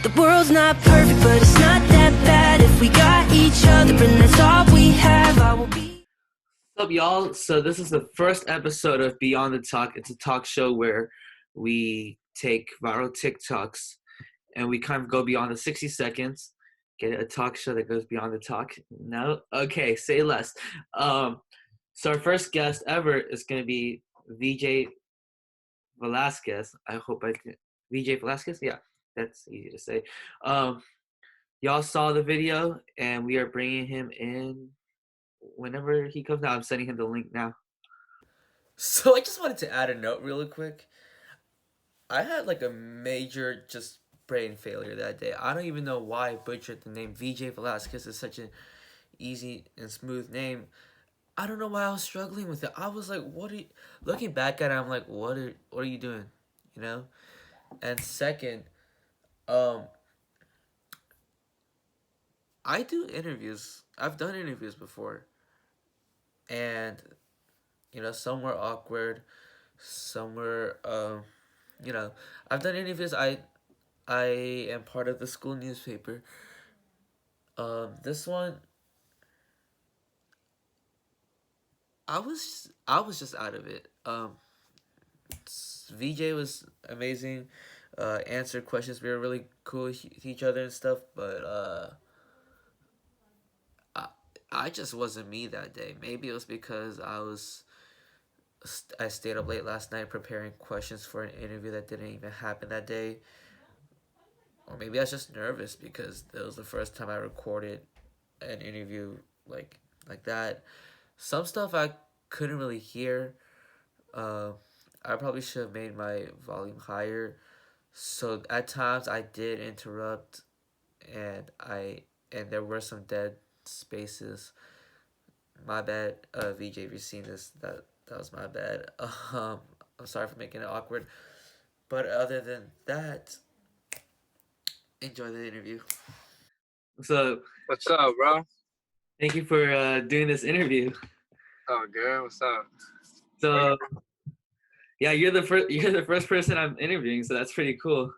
The world's not perfect, but it's not that bad. If we got each other and that's all we have, I will be. What's up, y'all? So this is the first episode of Beyond the Talk. It's a talk show where we take viral TikToks and we kind of go beyond the 60 seconds. Get a talk show that goes beyond the talk. No? Okay, say less. So our first guest ever is going to be VJ Velasquez. I hope I can. VJ Velasquez? Yeah, that's easy to say. Y'all saw the video and we are bringing him in whenever he comes out. I'm sending him the link now. So I just wanted to add a note really quick. I had like a major just brain failure that day. I don't even know why I butchered the name. VJ Velasquez is such an easy and smooth name. I don't know why I was struggling with it. I was like, what are you looking back at it, I'm like, what are you doing? You know? And second, um I do interviews. I've done interviews before. And some were awkward, some were you know, I've done interviews. I am part of the school newspaper. This one, I was just out of it. VJ was amazing. Answered questions. We were really cool with each other and stuff. But I I just wasn't me that day. Maybe it was because I stayed up late last night preparing questions for an interview that didn't even happen that day. Or maybe I was just nervous because it was the first time I recorded an interview like that. Some stuff I couldn't really hear. Uh, I probably should have made my volume higher. So at times I did interrupt, and there were some dead spaces. My bad, VJ. If you've seen this, that was my bad. I'm sorry for making it awkward. But other than that, enjoy the interview. So What's up, bro? thank you for doing this interview. Oh, good. What's up? So yeah, you're the first person I'm interviewing, so that's pretty cool. I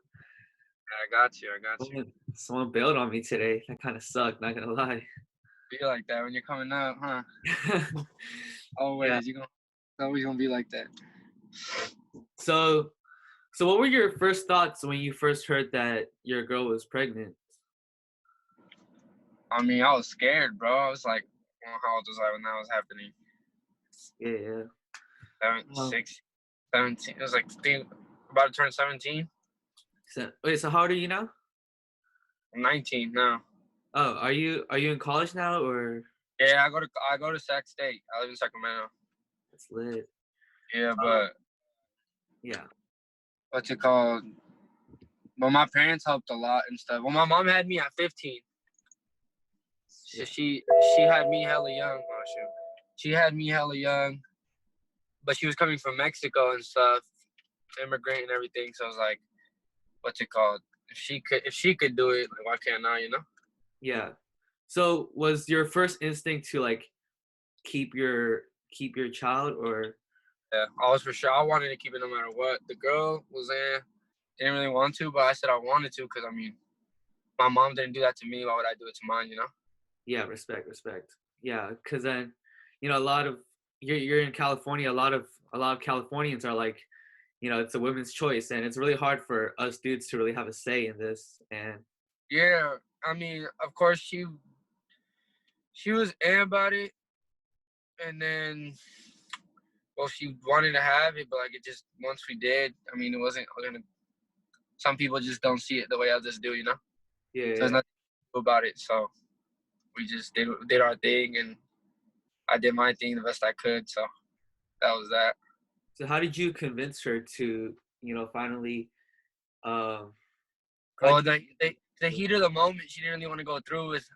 got you. I got you. Someone bailed on me today. That kind of sucked, not gonna lie. Be like that when you're coming up, huh? Always. Yeah. It's always gonna be like that. So what were your first thoughts when you first heard that your girl was pregnant? I mean, I was scared, bro. I was like, how old was I when that was happening? Yeah. 17. It was like about to turn 17. So how old are you now? I'm 19 now. Oh, are you in college now or? Yeah, I go to Sac State. I live in Sacramento. That's lit. Yeah, but Yeah. what's it called? But my parents helped a lot and stuff. Well, my mom had me at 15. So she had me hella young. Oh shoot. She had me hella young, but she was coming from Mexico and stuff, immigrant and everything. So I was like, what's it called? If she could do it, like why can't I? You know? Yeah. So was your first instinct to like keep your child or? Yeah, I was for sure. I wanted to keep it no matter what. The girl was didn't really want to, but I said I wanted to because I mean, my mom didn't do that to me. Why would I do it to mine? You know? Yeah, respect. Yeah, because then, a lot of you're in California. A lot of Californians are like, it's a women's choice, and it's really hard for us dudes to really have a say in this. And yeah, I mean, of course she was about it, and then, well, she wanted to have it, but like it just once we did, I mean, it wasn't gonna. Some people just don't see it the way others do, you know. yeah, So there's nothing to do about it. So we just did our thing, and I did my thing the best I could. So that was that. So how did you convince her to, finally? Well, the heat of the moment, she didn't really want to go through with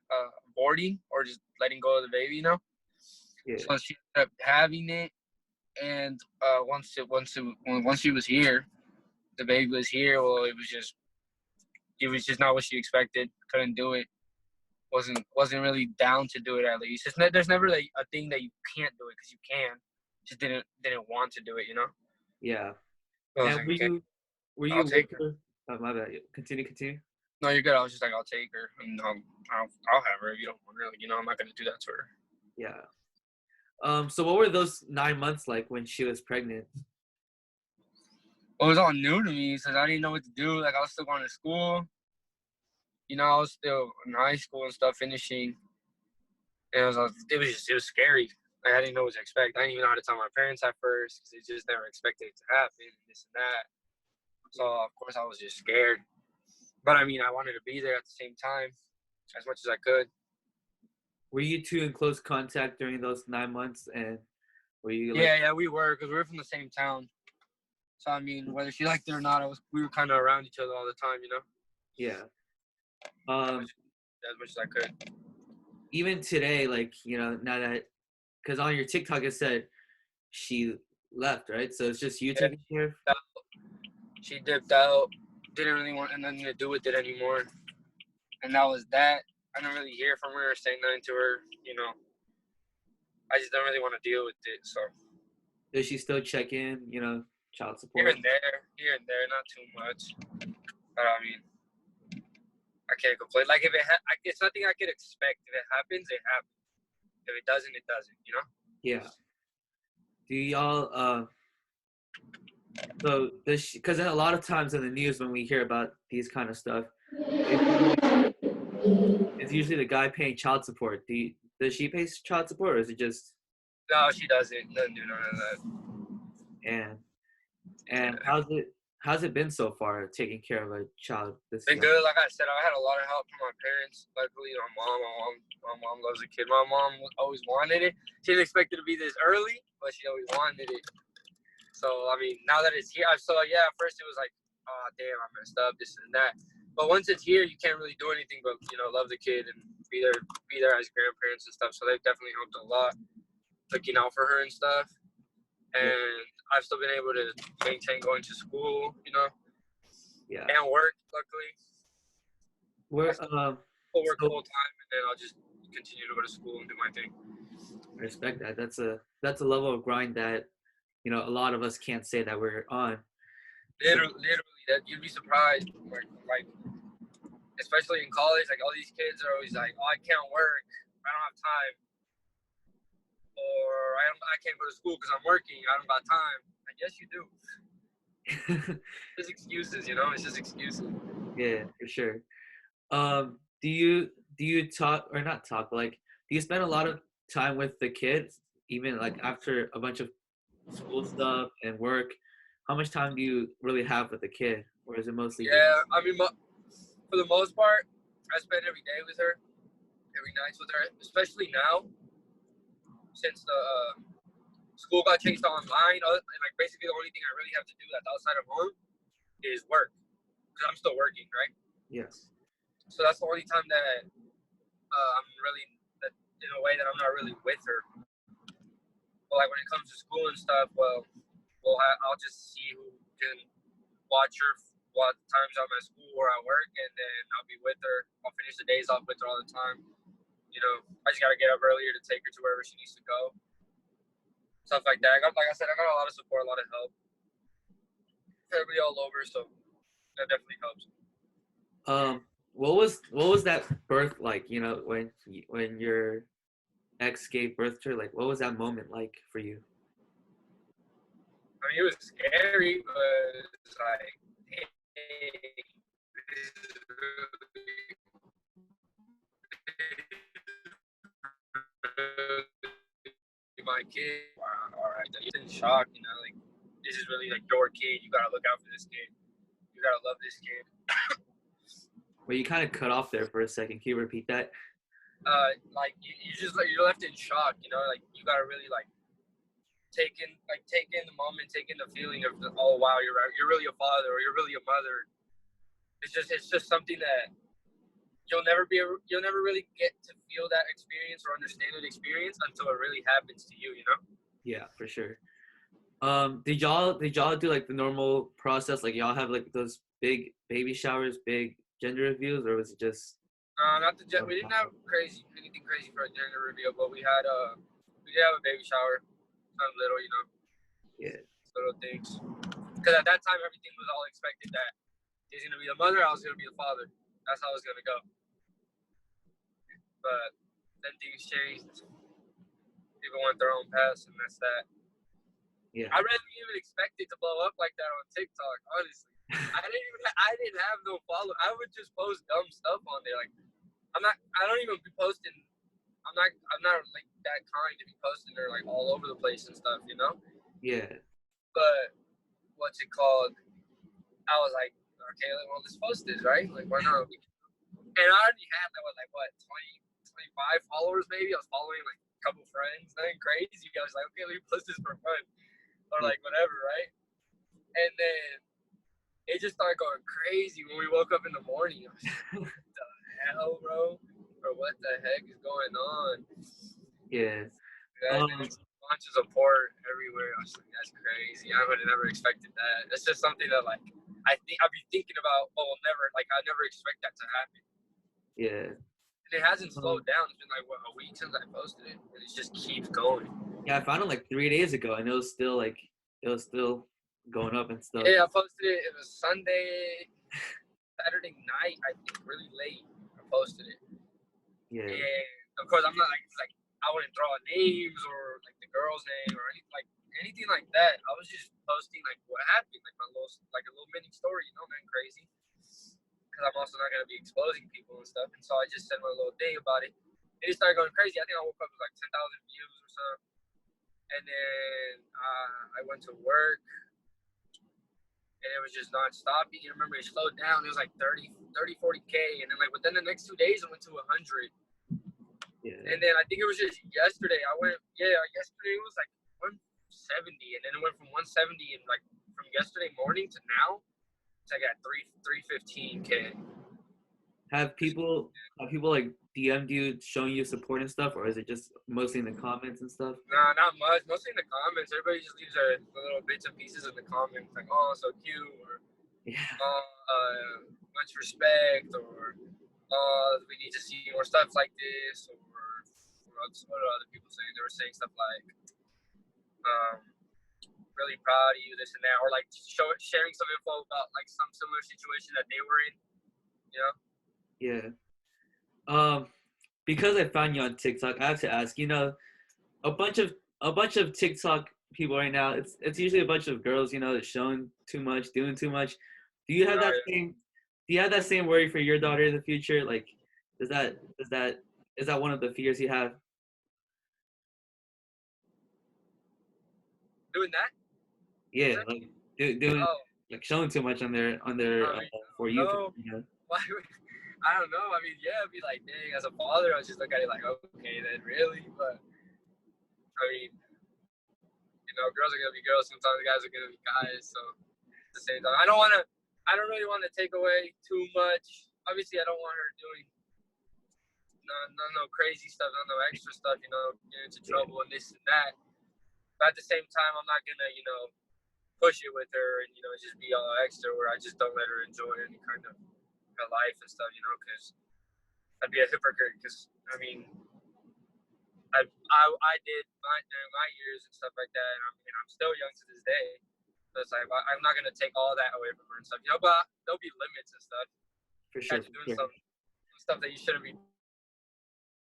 aborting or just letting go of the baby, you know. Yeah. So she ended up having it, and once she was here, the baby was here. Well, it was just not what she expected. Couldn't do it. Wasn't really down to do it. At least there's never like a thing that you can't do it because you can. Just didn't want to do it, you know. Yeah. So And were you I'll with take her? Oh, my bad. Continue. No, you're good. I was just like, I'll take her. And I'll have her if you don't want her. Like, you know, I'm not gonna do that to her. Yeah. So what were those 9 months like when she was pregnant? It was all new to me, so I didn't know what to do. Like, I was still going to school. You know, I was still in high school and stuff, finishing. And it was scary. Like, I didn't know what to expect. I didn't even know how to tell my parents at first because they just never expected it to happen and this and that. So, of course, I was just scared. But, I mean, I wanted to be there at the same time as much as I could. Were you two in close contact during those 9 months? And were you like... Yeah, we were because we were from the same town. So, I mean, whether she liked it or not, we were kind of around each other all the time, you know? Yeah. As much as I could. Even today, like, you know, now that, because on your TikTok it said she left, right? So it's just you taking care of? She dipped out, didn't really want nothing to do with it anymore. And that was that. I don't really hear from her or say nothing to her, you know. I just don't really want to deal with it, so. Does she still check in, you know, child support? Here and there, not too much. But I mean, I can't complain. Like, it's nothing I could expect. If it happens, it happens. If it doesn't, it doesn't, you know? Yeah. Do y'all, so, because a lot of times in the news when we hear about these kind of stuff, it's usually the guy paying child support. Does she pay child support, or is it just... No, she doesn't. Doesn't do none of that. And how's it been so far taking care of a child? It's been good. Like I said, I had a lot of help from my parents. Luckily, my mom loves a kid. My mom always wanted it. She didn't expect it to be this early, but she always wanted it. So, I mean, now that it's here, at first it was like, oh, damn, I messed up, this and that. But once it's here, you can't really do anything but, you know, love the kid and be there as grandparents and stuff. So they've definitely helped a lot, looking out for her and stuff. And I've still been able to maintain going to school, you know, and work, luckily. I'll work full time, and then I'll just continue to go to school and do my thing. I respect that. That's a level of grind that, you know, a lot of us can't say that we're on. Literally, that you'd be surprised. Like, especially in college, like all these kids are always like, "Oh, I can't work. I don't have time." Or I can't go to school because I'm working. I don't got time. Like, yes, you do. Just excuses, you know. It's just excuses. Yeah, for sure. Do you talk or not talk? But like, do you spend a lot of time with the kids, even like after a bunch of school stuff and work? How much time do you really have with the kid, or is it mostly? Yeah, I mean, for the most part, I spend every day with her, every night with her, especially now. Since the school got changed to online, and like basically the only thing I really have to do that's outside of home is work, because I'm still working, right? Yes. So that's the only time that I'm really, in a way that I'm not really with her. But like when it comes to school and stuff, well, I'll just see who can watch her while times I'm at school or at work, and then I'll be with her. I'll finish the days off with her all the time. You know, I just gotta get up earlier to take her to wherever she needs to go. Stuff like that. Like I said, I got a lot of support, a lot of help. Everybody all over, so that definitely helps. What was that birth like? You know, when your ex gave birth to her, like, what was that moment like for you? I mean, it was scary, but it's like, hey, this is really my kid. Wow, all right. You're in shock, you know, like, this is really like your kid. You gotta look out for this kid. You gotta love this kid. Well, you kind of cut off there for a second. Can you repeat that? Like you're left in shock, you know, like you gotta really like take in the moment, take in the feeling of oh wow, you're really a father or you're really a mother. It's just something that you'll never really get to feel that experience or understand that experience until it really happens to you, you know? Yeah, for sure. Did y'all do like the normal process? Like y'all have like those big baby showers, big gender reveals, or was it just? We didn't have anything crazy for a gender reveal, but we did have a baby shower, kind of little, you know. Yeah. Little things. Because at that time, everything was all expected that he's gonna be the mother, I was gonna be the father. That's how it's gonna go. But then things changed. People went their own paths, and that's that. Yeah. I really didn't even expect it to blow up like that on TikTok. Honestly, I didn't have no follow. I would just post dumb stuff on there. Like I don't even be posting. I'm not like that kind to be posting there like all over the place and stuff, you know. Yeah. But what's it called? I was like, okay, well, let's post this, right? Like, why not? And I already had like what 20, 25 followers maybe. I was following like a couple friends. Nothing crazy. I was like, okay, let me post this for fun or like whatever, right? And then it just started going crazy when we woke up in the morning. I was like, what the hell, bro? Or what the heck is going on? Yeah. And then it's a bunch of support everywhere. I was like, that's crazy. I would have never expected that. It's just something that like I'd be thinking about. Oh, I never expect that to happen. Yeah. And it hasn't slowed down. It's been like what, a week since I posted it, and it just keeps going. Yeah, I found it like 3 days ago, and it was still going up and stuff. Yeah, I posted it. It was Saturday night. I think really late. I posted it. Yeah. And of course, I'm not like I wouldn't draw names or like the girl's name or anything like that. I was just posting like what happened, like a little mini story, you know, nothing crazy. Because I'm also not gonna be exposing people and stuff. And so I just said my little thing about it. And it started going crazy. I think I woke up with like 10,000 views or something. And then I went to work, and it was just non-stop. You remember it slowed down. It was like 40K. And then like within the next 2 days, it went to 100. Yeah. And then I think it was just yesterday. Yesterday it was like 170. And then it went from 170 and like from yesterday morning to now, it's like at 315K. Have people like DM'd you showing you support and stuff, or is it just mostly in the comments and stuff? Nah, not much. Mostly in the comments. Everybody just leaves their little bits and pieces in the comments, like, oh, so cute, or Yeah. much respect, or we need to see more stuff like this, or what are other people saying? They were saying stuff like, really proud of you, this and that, or like sharing some info about like some similar situation that they were in, you know? Yeah. Because I found you on TikTok, I have to ask. A bunch of TikTok people right now. It's usually a bunch of girls, that's showing too much, doing too much. Do you have that same worry for your daughter in the future? Like, is that one of the fears you have? Doing that? Yeah, like doing like showing too much on their for you. No. I don't know. I mean, yeah, I'd be like, dang, as a father, I just look at it like, okay, then really? But, I mean, girls are going to be girls. Sometimes guys are going to be guys. So, at the same time, I don't really want to take away too much. Obviously, I don't want her doing no crazy stuff, no extra stuff, get into trouble and this and that. But at the same time, I'm not going to, push it with her and, just be all extra where I just don't let her enjoy any kind of her life and stuff, because I'd be a hypocrite. Because I mean, I did during my years and stuff like that, and I'm still young to this day. So it's like I'm not gonna take all that away from her and stuff, But there'll be limits and stuff. For sure. Doing some stuff that you shouldn't be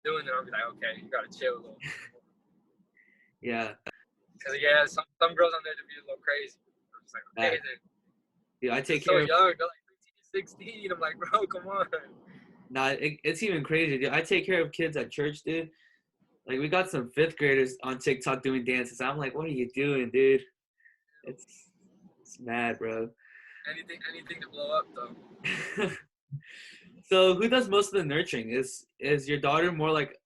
doing, then I'll be like, okay, you gotta chill a little. Yeah. Because some girls on there to be a little crazy. I'm just like, okay, then. Yeah, I take care care of. Young, they're like 15, 16. I'm like, bro, come on. Nah, it's even crazy, dude. I take care of kids at church, dude. Like, we got some 5th graders on TikTok doing dances. I'm like, what are you doing, dude? It's mad, bro. Anything to blow up, though. So, who does most of the nurturing? Is your daughter more like?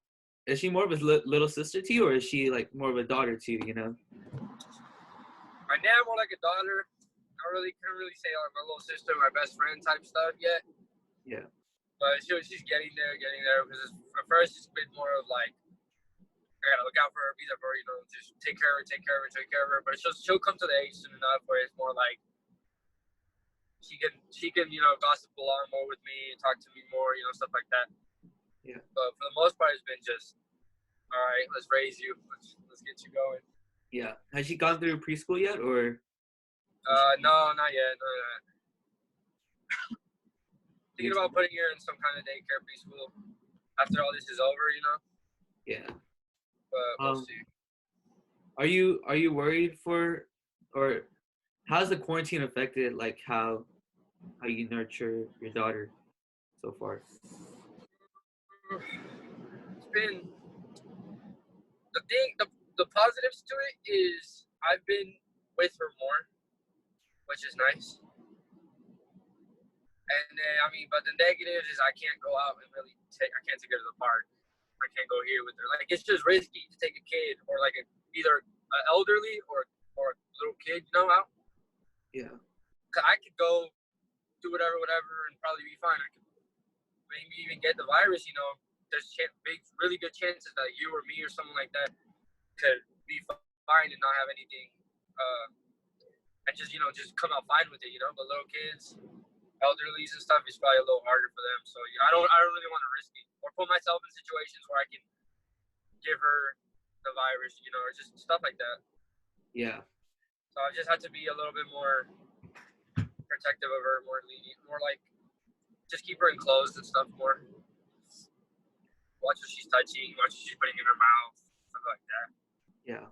Is she more of a little sister to you, or is she like more of a daughter to you? Right now, more like a daughter. I can't really say like my little sister, my best friend type stuff yet. Yeah. But she's getting there because at first it's been more of like I gotta look out for her, be there for her, just take care of her. But she'll come to the age soon enough where it's more like she can gossip along more with me and talk to me more, stuff like that. Yeah. But for the most part, it's been just, all right, let's raise you. Let's get you going. Yeah. Has she gone through preschool yet, or? No, not yet. Thinking about putting her in some kind of daycare preschool after all this is over, you know. Yeah. But we'll see. Are you worried for, or how's the quarantine affected like how you nurture your daughter so far? It's been the positives to it is I've been with her more, which is nice. And then but the negatives is I can't go out and I can't take her to the park. I can't go here with her. Like it's just risky to take a kid or like either an elderly or a little kid, you know, out. Yeah. Cause I could go do whatever, and probably be fine. I could maybe even get the virus, you know. There's really good chances that you or me or someone like that could be fine and not have anything, and just come out fine with it, you know. But little kids, elderlies and stuff is probably a little harder for them. So I don't really want to risk it or put myself in situations where I can give her the virus, you know, or just stuff like that. Yeah. So I just had to be a little bit more protective of her, more lenient, more like just keep her enclosed and stuff more. Watch what she's touching, watch what she's putting in her mouth, stuff like that. Yeah.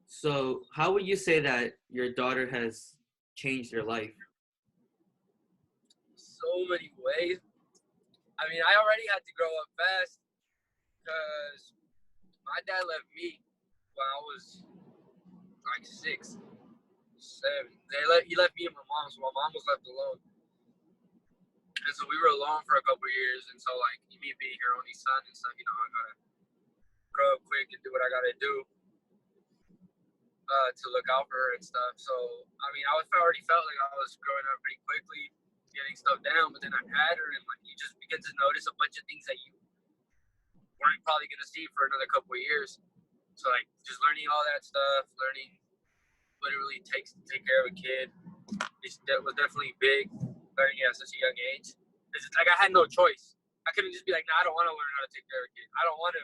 So how would you say that your daughter has changed your life? So many ways. I mean, I already had to grow up fast because my dad left me when I was like 6, 7. He left me and my mom, so my mom was left alone. And so we were alone for a couple of years. And so, like, me being her only son and stuff, you know, I gotta grow up quick and do what I gotta do to look out for her and stuff. So, I mean, I already felt like I was growing up pretty quickly, getting stuff down. But then I had her, and like, you just begin to notice a bunch of things that you weren't probably gonna see for another couple of years. So, like, just learning all that stuff, learning what it really takes to take care of a kid, that was definitely big. Learning at such a young age. It's just, like I had no choice. I couldn't just be like, I don't want to learn how to take care of a kid. I don't want to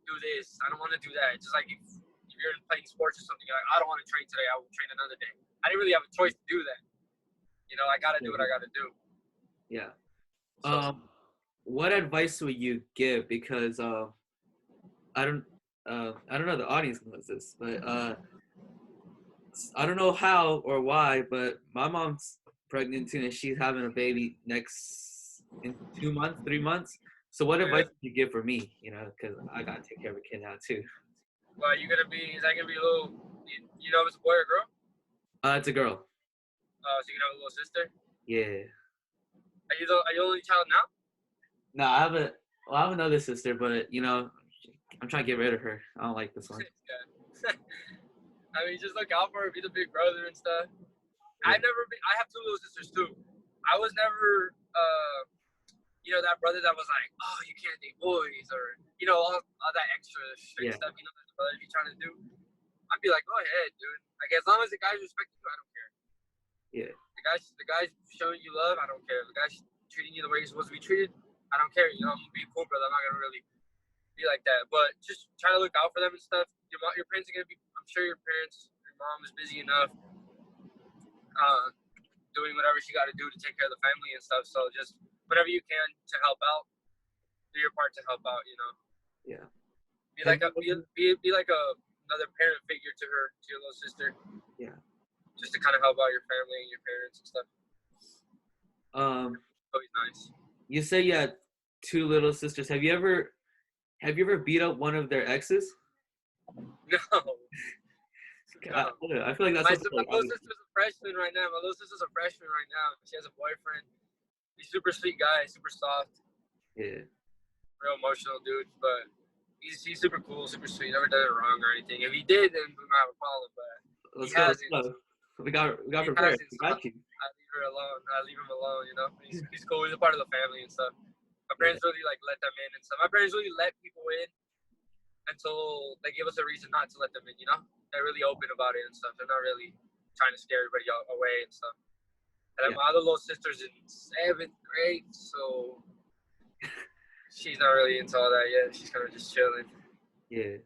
do this. I don't want to do that. It's just like if you're playing sports or something, you're like, I don't want to train today. I will train another day. I didn't really have a choice to do that. You know, I got to do what I got to do. Yeah. So, what advice would you give? Because I don't know the audience knows this, but I don't know how or why, but my mom's pregnant too, and she's having a baby in 2 months, 3 months. So what advice would you give for me? You know, because I gotta take care of a kid now too. well, is that gonna be a little? You know, if it's a boy or a girl? It's a girl. So you can have a little sister. Yeah. Are you the only child now? No, I have another sister, but you know, I'm trying to get rid of her. I don't like this one. I mean, just look out for her, be the big brother and stuff. Yeah. I have 2 little sisters too. I was never, that brother that was like, oh, you can't date boys, or, all that extra strict stuff, that the brother be trying to do. I'd be like, go ahead, dude. Like, as long as the guy's respecting you, I don't care. Yeah. The guy's showing you love, I don't care. The guy's treating you the way you're supposed to be treated, I don't care. I'm gonna be cool, brother. I'm not gonna really be like that. But just try to look out for them and stuff. Your parents are gonna be. I'm sure your mom is busy enough, doing whatever she got to do to take care of the family and stuff. So just whatever you can to help out, do your part to help out. Yeah. Be like another parent figure to your little sister. Yeah. Just to kind of help out your family and your parents and stuff. Always nice. You say you had 2 little sisters. Have you ever beat up one of their exes? No. I feel like that's my little sister's a freshman right now. She has a boyfriend. He's a super sweet guy, super soft. Yeah. Real emotional dude, but he's super cool, super sweet. Never done it wrong or anything. If he did, then we might have a problem. But he hasn't. We got prepared. We got you. I leave her alone. I leave him alone. He's cool. He's a part of the family and stuff. My parents really let them in and stuff. My parents really let people in until they give us a reason not to let them in. They're really open about it and stuff. They're not really trying to scare everybody away and stuff. And my other little sister's in 7th grade, so she's not really into all that yet. She's kind of just chilling. Yeah.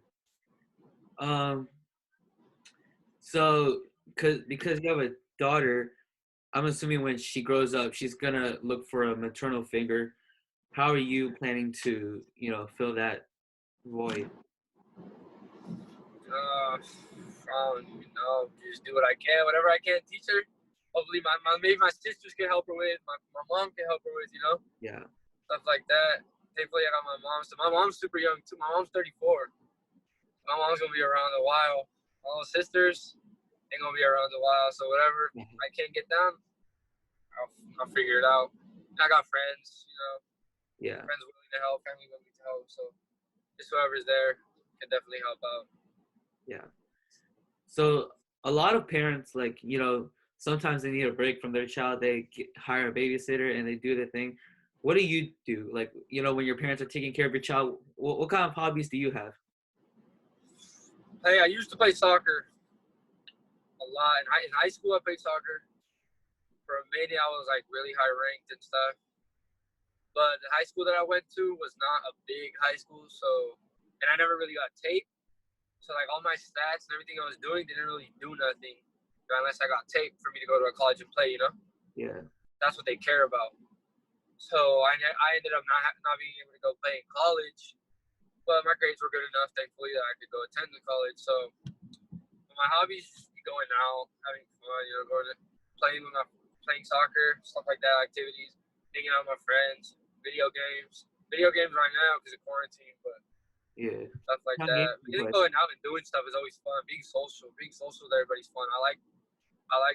So because you have a daughter, I'm assuming when she grows up, she's gonna look for a maternal figure. How are you planning to, fill that void? I don't even know. Just do what I can, whatever I can teach her. Hopefully, maybe my sisters can help her with. My mom can help her with, Yeah. stuff like that. Thankfully, I got my mom. So my mom's super young too. My mom's 34. My mom's gonna be around a while. All the sisters, they gonna be around a while. So whatever I can't get done, I'll figure it out. I got friends, Yeah. friends willing to help, family willing to help. So just whoever's there can definitely help out. Yeah. So a lot of parents, like, sometimes they need a break from their child. They hire a babysitter and they do the thing. What do you do? Like, when your parents are taking care of your child, what kind of hobbies do you have? Hey, I used to play soccer a lot. In high school, I played soccer. For a minute, I was like really high ranked and stuff. But the high school that I went to was not a big high school, and I never really got tape. So like all my stats and everything I was doing didn't really do nothing unless I got tape for me to go to a college and play. Yeah. That's what they care about. So I ended up not being able to go play in college, but my grades were good enough, thankfully, that I could go attend the college. So my hobbies just be going out, having fun, going to playing soccer, stuff like that, activities, hanging out with my friends, video games right now because of quarantine, but Yeah. stuff like What kind of games that. do you Even play? going out and doing stuff is always fun. Being social with everybody's fun. I like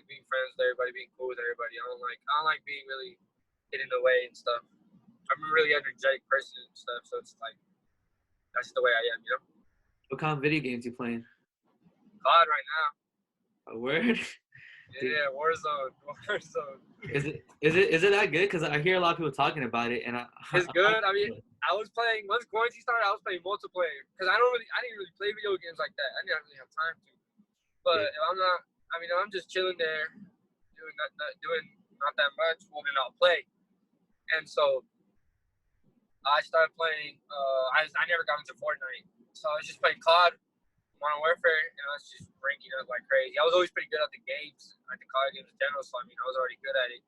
being friends with everybody, being cool with everybody. I don't like being really get in the way and stuff. I'm a really energetic person and stuff, so it's like that's the way I am, What kind of video games you playing? COD right now. A word? Dude, Yeah, Warzone. is it that good? Because I hear a lot of people talking about it, and It's good. I mean, I was playing once quarantine started. I was playing multiplayer because I didn't really play video games like that. I didn't really have time to. But if I'm not, if I'm just chilling there, doing not that much. Well, then I'll play. And so I started playing. I never got into Fortnite, so I was just playing COD, Modern Warfare, and I was just ranking up like crazy. I was always pretty good at the games, like the COD games in general. So I was already good at it.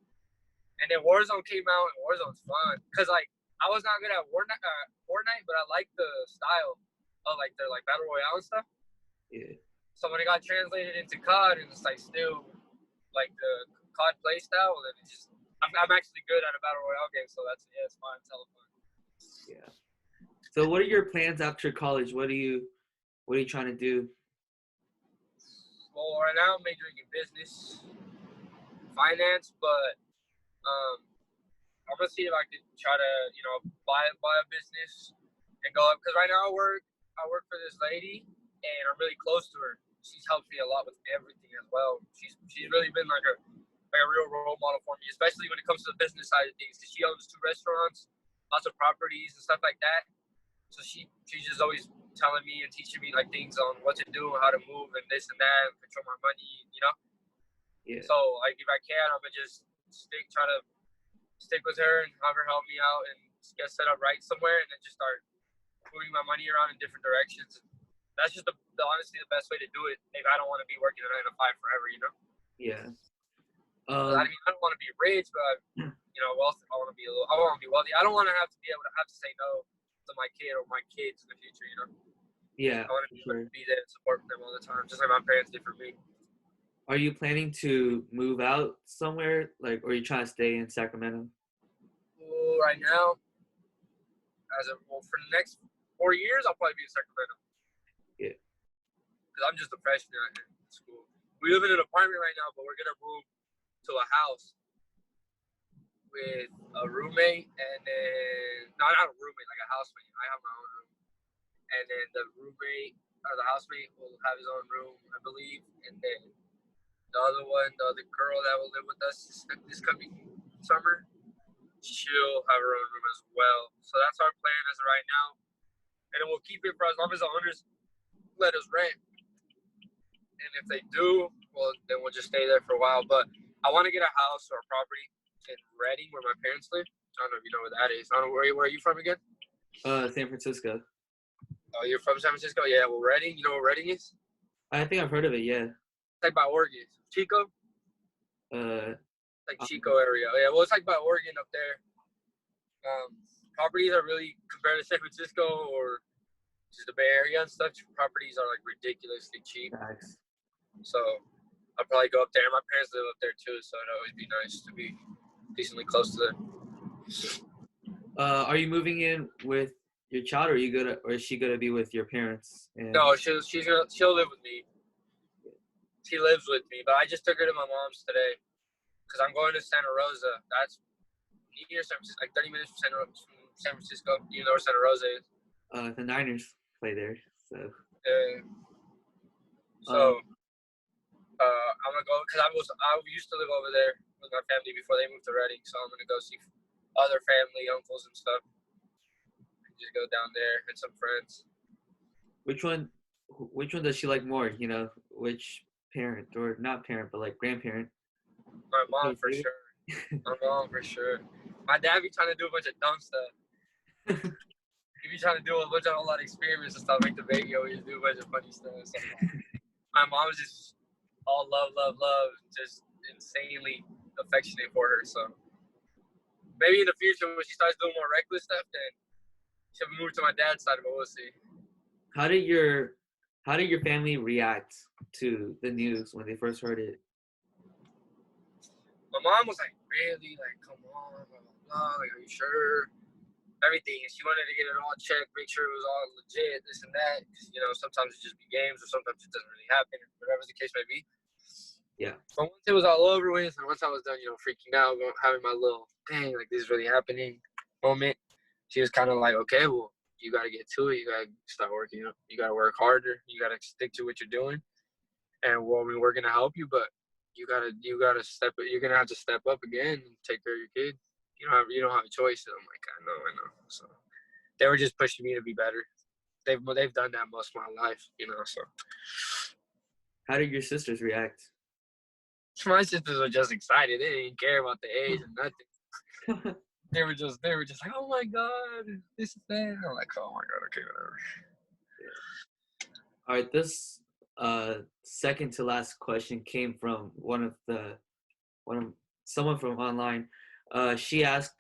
And then Warzone came out, and Warzone's fun because like I was not good at Fortnite, but I like the style of like the battle royale and stuff. Yeah. So when it got translated into COD, and it's like still like the COD play style, then it just I'm actually good at a battle royale game, so it's fun. It's hella fun. Yeah. So what are your plans after college? What are you trying to do? Well, right now I'm majoring in business, finance, but I'm gonna see if I can try to buy a business and go up because right now I work for this lady and I'm really close to her. She's helped me a lot with everything as well. She's really been like a real role model for me, especially when it comes to the business side of things. Because she owns 2 restaurants, lots of properties and stuff like that. So she's just always telling me and teaching me like things on what to do and how to move and this and that and control my money. Yeah. So like if I can, I'm gonna just try to stick with her and have her help me out and get set up right somewhere and then just start moving my money around in different directions. That's just honestly the best way to do it if I don't want to be working a 9 to 5 forever. Yeah. I don't want to be rich, but wealthy. I want to be wealthy. I don't want to have to be able to say no to my kid or my kids in the future. Yeah. I want to be there and support them all the time, just like my parents did for me. Are you planning to move out somewhere, or are you trying to stay in Sacramento? Well, right now, for the next 4 years, I'll probably be in Sacramento. Yeah. Because I'm just a freshman in school. We live in an apartment right now, but we're gonna move to a house with a roommate, and then not a roommate, like a housemate. I have my own room, and then the roommate or the housemate will have his own room, I believe, and then the other girl that will live with us this coming summer, she'll have her own room as well. So that's our plan as of right now, and then we'll keep it for as long as the owners let us rent. And if they do, well, then we'll just stay there for a while. But I want to get a house or a property in Redding where my parents live. I don't know if you know where that is. I don't know where are you from again? San Francisco. Oh, you're from San Francisco? Yeah, well, Redding. You know where Redding is? I think I've heard of it, yeah. It's like by Oregon. Chico? like Chico area. Yeah, well, it's like by Oregon up there. Properties are really, compared to San Francisco or just the Bay Area and stuff, properties are like ridiculously cheap. Facts. So I'll probably go up there. My parents live up there too, so it'd always be nice to be decently close to them. Are you moving in with your child, or is she gonna be with your parents? No, she'll live with me. She lives with me, but I just took her to my mom's today because I'm going to Santa Rosa. That's near San Francisco, like 30 minutes from San Francisco. You know where Santa Rosa is? The Niners play there, so. I'm gonna go because I used to live over there with my family before they moved to Reading, so I'm gonna go see other family, uncles and stuff. Just go down there and some friends. Which one does she like more? You know, which parent, or not parent, but like grandparent? My mom for sure. My mom for sure. My dad be trying to do a bunch of dumb stuff. He be trying to do a whole lot of experiments and stuff, make the baby always do a bunch of funny stuff. So my mom's just all love, just insanely affectionate for her. So maybe in the future when she starts doing more reckless stuff, then she'll move to my dad's side, but we'll see. How did your family react to the news when they first heard it? My mom was like, really? Like, come on, blah, blah, blah. Like, are you sure? Everything. She wanted to get it all checked, make sure it was all legit, this and that. You know, sometimes it just be games, or sometimes it doesn't really happen, whatever the case may be. Yeah. But once it was all over with, and once I was done, you know, freaking out, having my little, dang, like, this is really happening moment, she was kind of like, okay, well, you got to get to it. You got to start working. You got to work harder. You got to stick to what you're doing. And, well, we're going to help you, but you gotta step. You're gonna have to step up again and take care of your kid. You don't have a choice. And I'm like, I know. So they were just pushing me to be better. They've done that most of my life, you know. So how did your sisters react? My sisters were just excited. They didn't care about the age or nothing. They were just like, oh my god, this is that. I'm like, oh my god, okay, whatever. All right, this second to last question came from someone from online. She asked,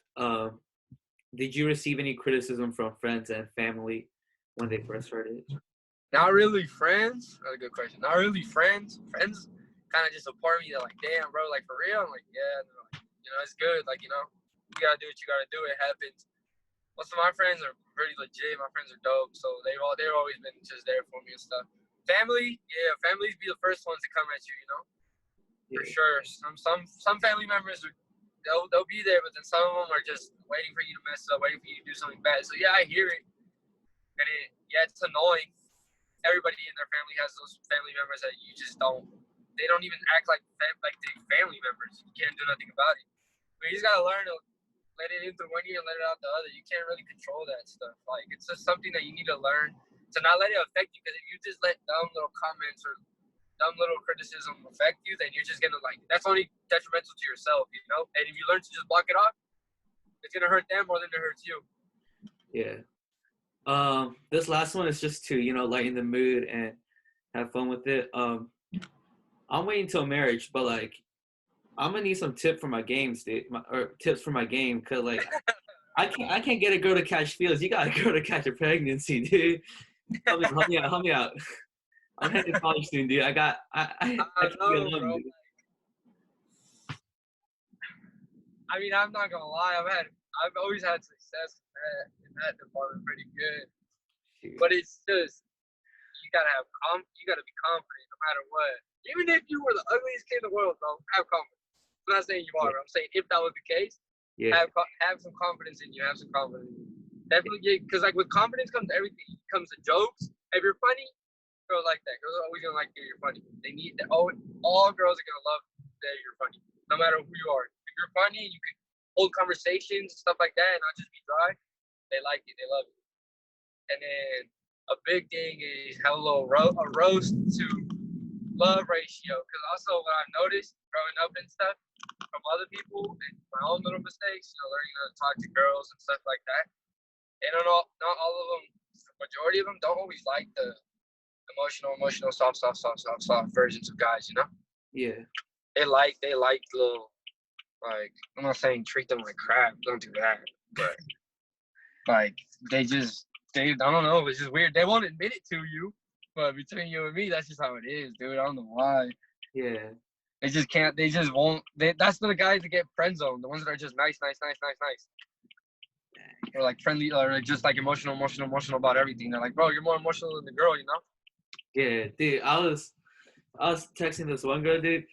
did you receive any criticism from friends and family when they first heard it? Not really friends. That's a good question. Not really friends. Friends kind of just support me. They're like, damn, bro, like for real? I'm like, yeah, like, you know, it's good. Like, you know, you gotta do what you gotta do. It happens. Most of my friends are pretty legit. My friends are dope. So they've always been just there for me and stuff. Families be the first ones to come at you, you know, for sure. Some family members they'll be there, but then some of them are just waiting for you to mess up, waiting for you to do something bad. So yeah, I hear it, and it's annoying. Everybody in their family has those family members that you just don't. They don't even act like the family members. You can't do nothing about it. But you just gotta learn to let it in through one ear and let it out the other. You can't really control that stuff. Like, it's just something that you need to learn to not let it affect you, because if you just let dumb little comments or dumb little criticism affect you, then you're just gonna, like, that's only detrimental to yourself, you know? And if you learn to just block it off, it's gonna hurt them more than it hurts you. Yeah. This last one is just to, you know, lighten the mood and have fun with it. I'm waiting till marriage, but like, I'm gonna need some tips for my games, dude. Tips for my game, cause like, I can't get a girl to catch feels. You got a girl to catch a pregnancy, dude. Help me out. I'm heading to college soon, dude. I can't be alone, bro. dude. I mean, I'm not gonna lie. I've always had success in that department, pretty good. Shoot. But it's just, you gotta be confident no matter what. Even if you were the ugliest kid in the world, bro, have confidence. I'm not saying you are. I'm saying if that was the case, have some confidence in you. Have some confidence. Definitely get, because like with confidence comes everything. It comes to jokes. If you're funny, girls like that. Girls are always gonna like that you're funny. They need that. All girls are gonna love that you're funny, no matter who you are. If you're funny, you can hold conversations, stuff like that, and not just be dry. They like it. They love it. And then a big thing is have a roast to love ratio. Because also what I've noticed growing up and stuff from other people and my own little mistakes, you know, learning how to talk to girls and stuff like that. And not all of them, the majority of them don't always like the emotional, soft versions of guys, you know? Yeah. They like little Like, I'm not saying treat them like crap. Don't do that. But like, I don't know. It's just weird. They won't admit it to you, but between you and me, that's just how it is, dude. I don't know why. Yeah. They just can't. They just won't. That's the guys that get friend zoned. The ones that are just nice. Or like friendly, or like just like emotional about everything. They're like, bro, you're more emotional than the girl, you know? Yeah, dude. I was texting this one girl, dude.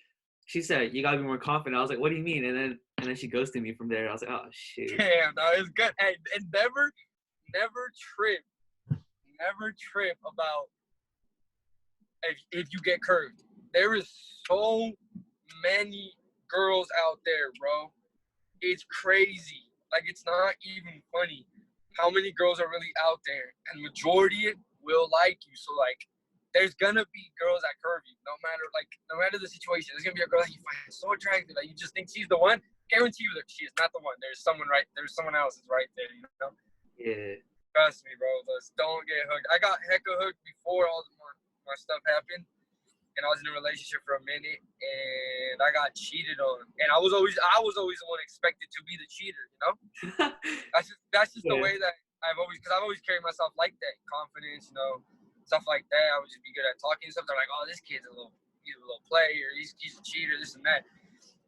She said, "You gotta be more confident." I was like, "What do you mean?" And then she ghosted me from there. I was like, "Oh shoot." Damn, no, it's good. Hey, and never trip about if you get curved. There is so many girls out there, bro. It's crazy. Like, it's not even funny how many girls are really out there, and majority will like you. So like, there's gonna be girls that curve you, no matter the situation. There's gonna be a girl that you find so attractive that you just think she's the one. Guarantee you that she is not the one. There's someone else is right there, you know? Yeah. Trust me, bro. Just don't get hooked. I got hecka hooked before all my stuff happened, and I was in a relationship for a minute, and I got cheated on. And I was always the one expected to be the cheater, you know? That's just the way that I've always carried myself like that, confidence, you know, stuff like that. I would just be good at talking and stuff. They're like, oh, this kid's he's a little player, he's a cheater, this and that.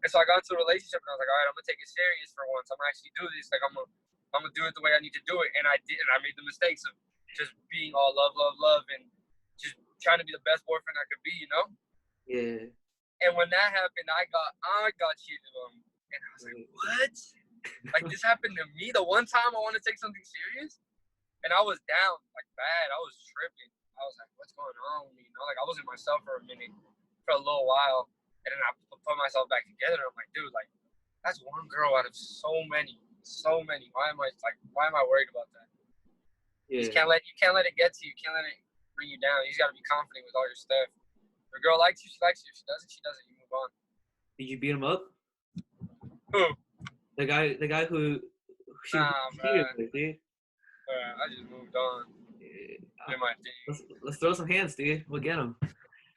And so I got into a relationship, and I was like, all right, I'm gonna take it serious for once. I'm gonna actually do this. Like, I'm gonna do it the way I need to do it. And I did, and I made the mistakes of just being all love, and just trying to be the best boyfriend I could be, you know? Yeah. And when that happened, I got cheated on, and I was like, what? Like, this happened to me the one time I want to take something serious, and I was down like bad. I was tripping. I was like, what's going on with me? You know, like, I wasn't myself for a minute, for a little while, and then I put myself back together. I'm like, dude, like, that's one girl out of so many. Why am I worried about that? Yeah. You can't let it get to you. You can't let it bring you down. You just gotta be confident with all your stuff. If a girl likes you, she likes you. If she doesn't, she doesn't. You move on. Did you beat him up? Who? The guy who she cheated with, dude. I just moved on. Did my thing. Let's throw some hands, dude. We'll get him.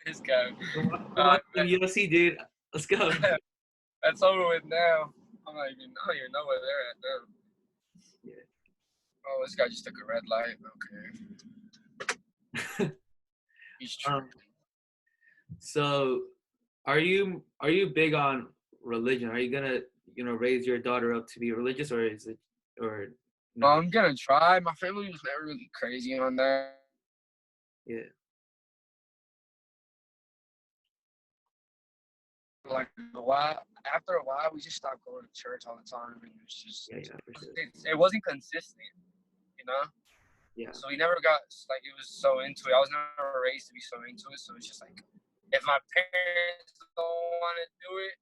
This guy. Watch some UFC, dude. Let's go. That's over with now. I don't even know where they're at now. Yeah. Oh, this guy just took a red light. Okay. He's true. So, are you big on religion? Are you gonna raise your daughter up to be religious, or is it no? I'm gonna try. My family was never really crazy on that. Yeah. Like after a while, we just stopped going to church all the time, and it was just For sure. it wasn't consistent, you know. Yeah. So we never got like, it was so into it. I was never raised to be so into it. So it's just like, if my parents don't want to do it,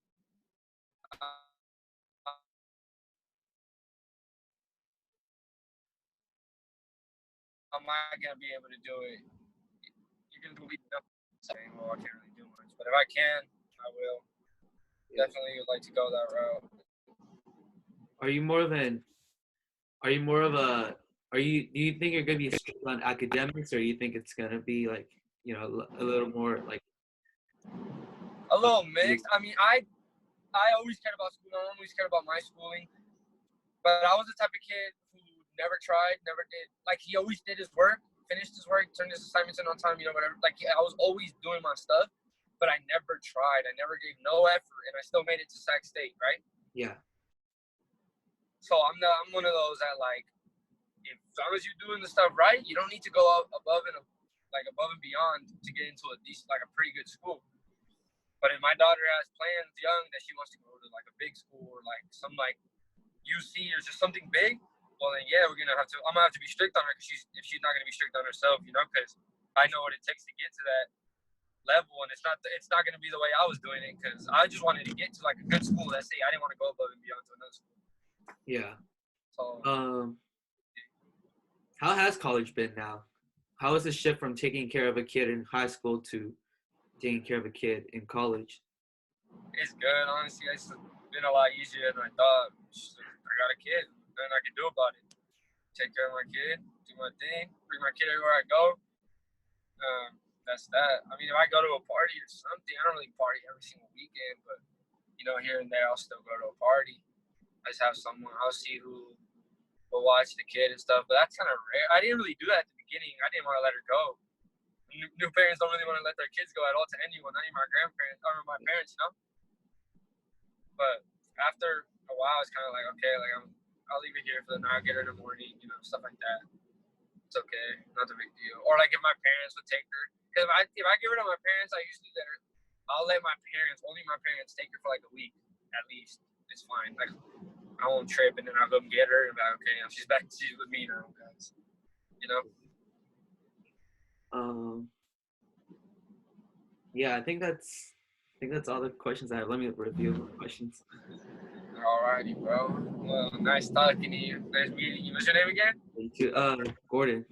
I'm not gonna be able to do it. You can do it. Saying, well, I can't really do much, but if I can, I will. Yeah. Definitely would like to go that route. Do you think you're gonna be strict on academics, or you think it's gonna be like, a little more like A little mixed. I mean, I always cared about school. I always cared about my schooling, but I was the type of kid who never tried, never did. Like, he always did his work, finished his work, turned his assignments in on time, whatever. Like, I was always doing my stuff, but I never tried. I never gave no effort, and I still made it to Sac State, right? Yeah. So I'm one of those that, like, as long as you're doing the stuff right, you don't need to go above and beyond to get into a decent, like, a pretty good school. But if my daughter has plans young that she wants to go to like a big school or like some like UC or just something big, well then yeah, I'm gonna have to be strict on her, because if she's not gonna be strict on herself, because I know what it takes to get to that level, and it's not gonna be the way I was doing it, because I just wanted to get to like a good school. Let's say I didn't want to go above and beyond to another school. Yeah. So how has college been now? How is the shift from taking care of a kid in high school to taking care of a kid in college? It's good, honestly. It's been a lot easier than I thought. I got a kid, nothing I can do about it. Take care of my kid, do my thing, bring my kid everywhere I go. That's that. I mean, if I go to a party or something, I don't really party every single weekend, but here and there I'll still go to a party. I just have someone. I'll see who will watch the kid and stuff. But that's kind of rare. I didn't really do that at the beginning. I didn't want to let her go. New parents don't really want to let their kids go at all to anyone, not even my grandparents or my parents, But after a while, it's kind of like, okay, like I'll leave it here for the night. I'll get her in the morning, stuff like that. It's okay, not a big deal. Or like if my parents would take her, because if I give her to my parents, I'll let only my parents take her for like a week at least. It's fine. Like I won't trip, and then I'll go get her and be like, okay, she's back. She's with me now, guys. Yeah, I think that's all the questions I have. Let me review the questions. Alrighty, bro. Well, nice talking to you. Nice meeting you. What's your name again? Thank you. Gordon.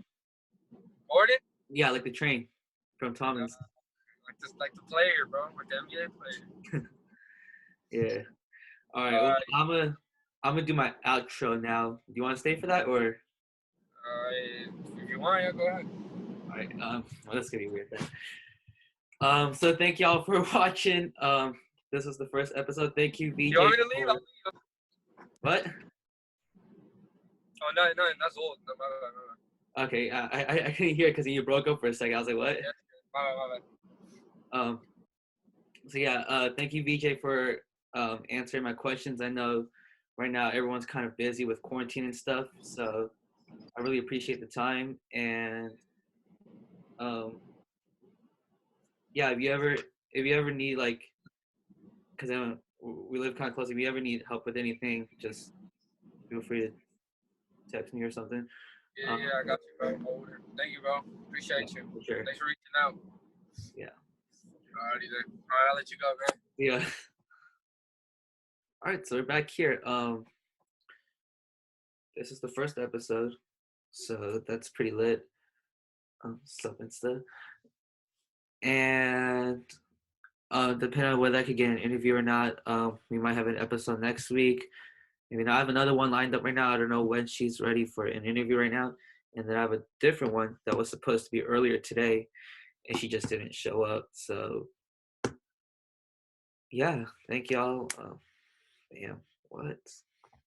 Gordon? Yeah, like the train from Thomas. Like the player, bro. Like the NBA player. Yeah. All right. Well, I'm gonna do my outro now. Do you want to stay for that or? If you want, yeah, go ahead. All right. Well, that's gonna be weird then. So thank y'all for watching. This was the first episode. Thank you, VJ. You want me to leave? I'll leave. What? Oh no, that's old. No, my bad. Okay. I couldn't hear because you broke up for a second. I was like, what? Yeah, my bad. So yeah. Thank you, VJ, for answering my questions. I know right now everyone's kind of busy with quarantine and stuff, so I really appreciate the time. And yeah, if you ever need like, because we live kind of close. If you ever need help with anything, just feel free to text me or something. Yeah, I got you, bro. Thank you, bro. Appreciate you. For sure. Thanks for reaching out. Yeah. Alrighty then. Alright, I'll let you go, man. Yeah. All right, so we're back here. This is the first episode, so that's pretty lit. Stuff Insta. And depending on whether I could get an interview or not, we might have an episode next week. I have another one lined up right now. I don't know when she's ready for an interview right now. And then I have a different one that was supposed to be earlier today, and she just didn't show up. So, yeah, thank y'all. Damn, what?